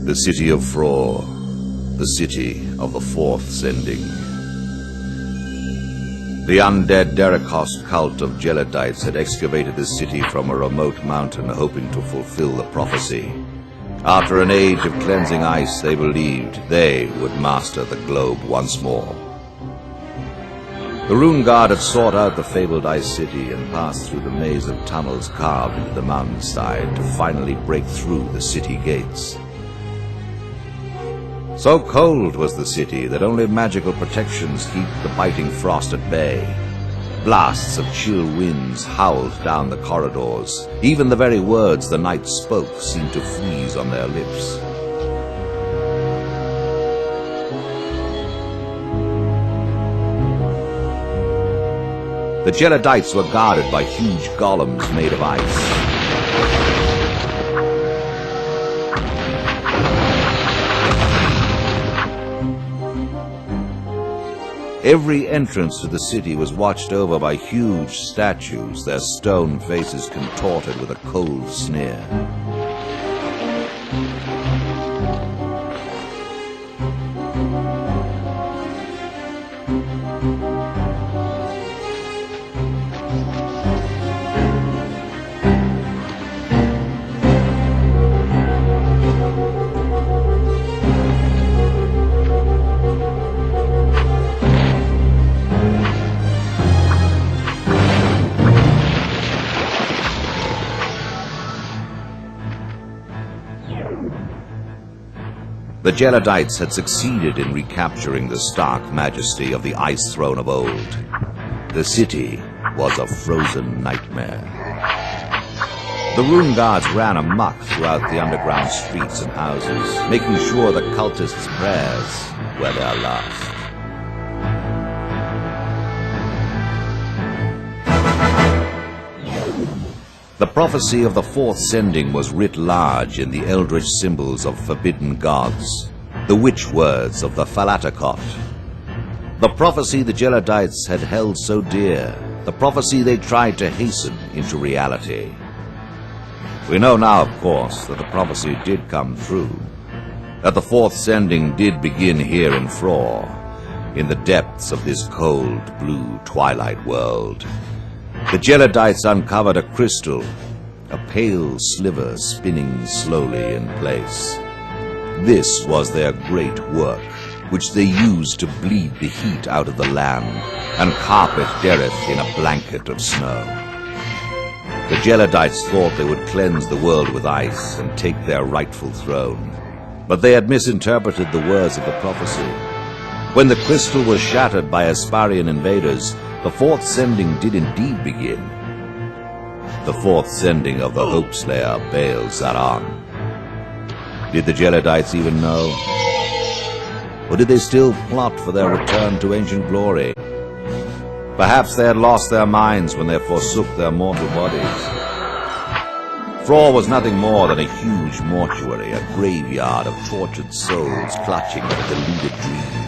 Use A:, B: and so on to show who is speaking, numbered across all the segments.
A: The city of Frore, the city of the fourth sending. The undead Derikost cult of Geladites had excavated the city from a remote mountain, hoping to fulfill the prophecy. After an age of cleansing ice, they believed they would master the globe once more. The Rune Guard had sought out the fabled ice city and passed through the maze of tunnels carved into the mountainside to finally break through the city gates. So cold was the city that only magical protections keep the biting frost at bay. Blasts of chill winds howled down the corridors. Even the very words the knights spoke seemed to freeze on their lips. The Geladites were guarded by huge golems made of ice. Every entrance to the city was watched over by huge statues, their stone faces contorted with a cold sneer. The Geladites had succeeded in recapturing the stark majesty of the Ice Throne of old. The city was a frozen nightmare. The Rune Guards ran amok throughout the underground streets and houses, making sure the cultists' prayers were their last. The prophecy of the fourth sending was writ large in the eldritch symbols of forbidden gods, the witch words of the Falatakot. The prophecy the Geladites had held so dear, the prophecy they tried to hasten into reality. We know now, of course, that the prophecy did come true, that the fourth sending did begin here in Frore, in the depths of this cold, blue twilight world. The Geladites uncovered a crystal, a pale sliver spinning slowly in place. This was their great work, which they used to bleed the heat out of the land and carpet Dereth in a blanket of snow. The Geladites thought they would cleanse the world with ice and take their rightful throne, but they had misinterpreted the words of the prophecy. When the crystal was shattered by Asparian invaders, the fourth sending did indeed begin. The fourth sending of the Hopeslayer Baal Zaran. Did the Geladites even know? Or did they still plot for their return to ancient glory? Perhaps they had lost their minds when they forsook their mortal bodies. Frore was nothing more than a huge mortuary, a graveyard of tortured souls clutching at a deluded dream.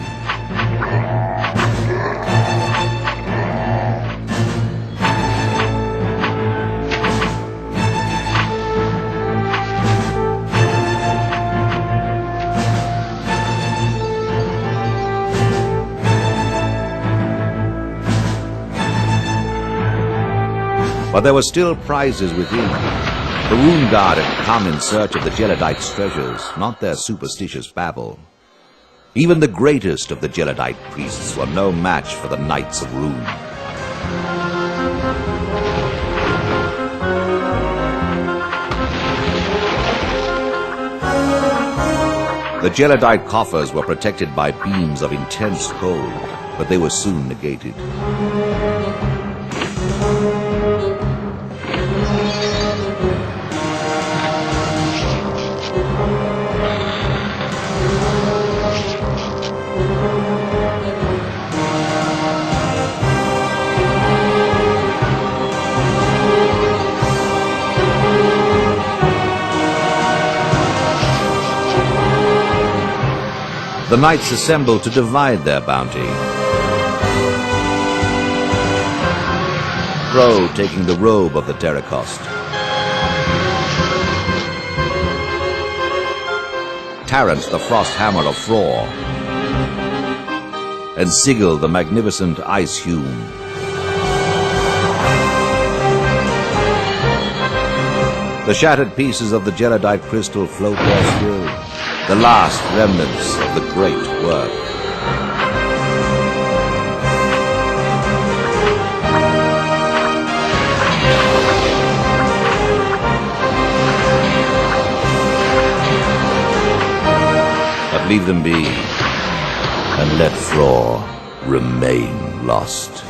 A: But there were still prizes within. The Rune Guard had come in search of the Geladites' treasures, not their superstitious babble. Even the greatest of the Geladite priests were no match for the Knights of Rune. The Geladite coffers were protected by beams of intense cold, but they were soon negated. The knights assembled to divide their bounty. Frore taking the robe of the Derikost. Tarrant, the frost hammer of Frore, and Sigil, the magnificent ice hewn. The shattered pieces of the gelidite crystal float there still, the last remnants of the great work. But leave them be, and let Frore remain lost.